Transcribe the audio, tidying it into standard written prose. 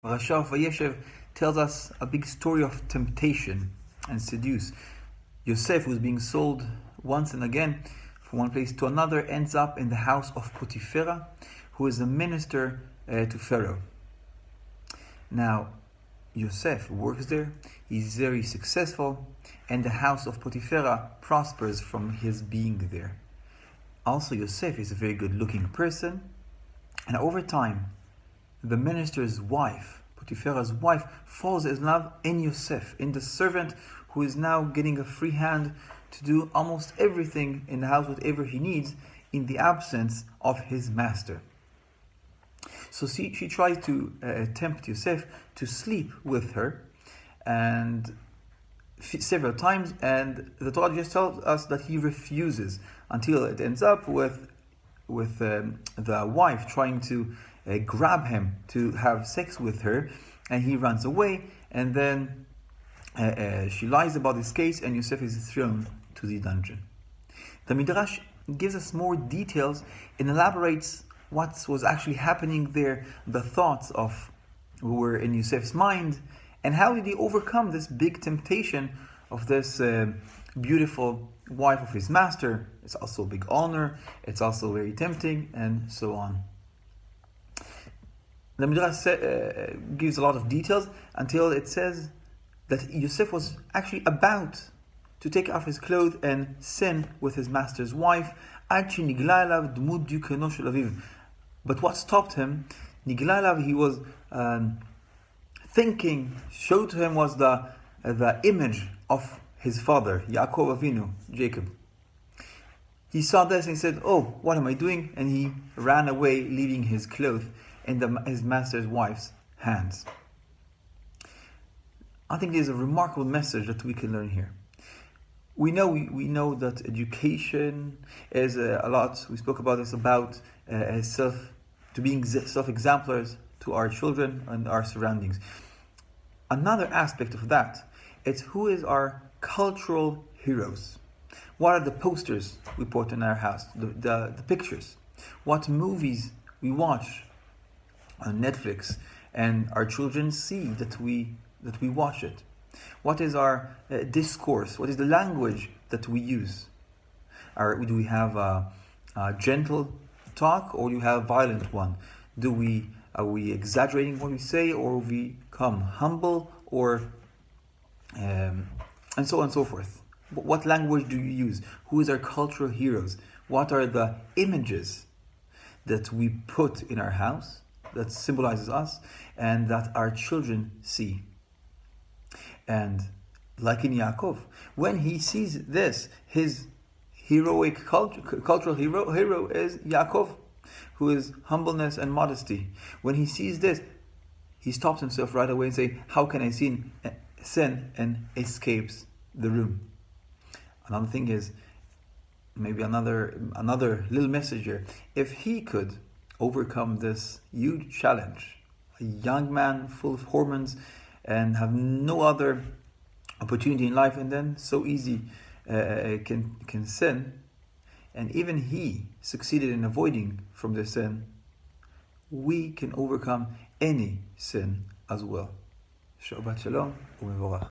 Parashat Vajeshev tells us a big story of temptation and seduce. Yosef, who's being sold once and again from one place to another, ends up in the house of Potiphera, who is a minister to Pharaoh. Now, Yosef works there, he's very successful, and the house of Potiphera prospers from his being there. Also, Yosef is a very good-looking person, and over time, the minister's wife, Potiphar's wife, falls in love in Yosef, in the servant who is now getting a free hand to do almost everything in the house, whatever he needs, in the absence of his master. So she tries to tempt Yosef to sleep with her, and several times, and the Torah just tells us that he refuses until it ends up with the wife trying to grab him to have sex with her, and he runs away, and then she lies about this case, and Yosef is thrown to the dungeon. The Midrash gives us more details and elaborates what was actually happening there, the thoughts of who were in Yosef's mind, and how did he overcome this big temptation of this beautiful wife of his master. It's also a big honor, it's also very tempting, and so on. The Midrash gives a lot of details until it says that Yosef was actually about to take off his clothes and sin with his master's wife. But what stopped him? He was thinking, showed to him was the image of his father, Yaakov Avinu, Jacob. He saw this and he said, "Oh, what am I doing?" And he ran away, leaving his clothes in his master's wife's hands. I think there's a remarkable message that we can learn here. We know that education is a lot. We spoke about this, about being self-exemplars to our children and our surroundings. Another aspect of that, it's who is our cultural heroes. What are the posters we put in our house, the pictures? What movies we watch on Netflix and our children see that we watch it? What is our discourse? What is the language that we use? Do we have a gentle talk, or do we have a violent one? Are we exaggerating what we say, or we become humble, or and so on and so forth? What language do you use? Who is our cultural heroes? What are the images that we put in our house that symbolizes us and that our children see? And like in Yaakov, when he sees this, his heroic cultural hero is Yaakov, who is humbleness and modesty. When he sees this, he stops himself right away and says, "How can I sin?" And escapes the room. Another thing is, maybe another little message here. If he could overcome this huge challenge, a young man full of hormones and have no other opportunity in life, and then so easy can sin, and even he succeeded in avoiding from the sin, we can overcome any sin as well. Shabbat shalom u'mevorach.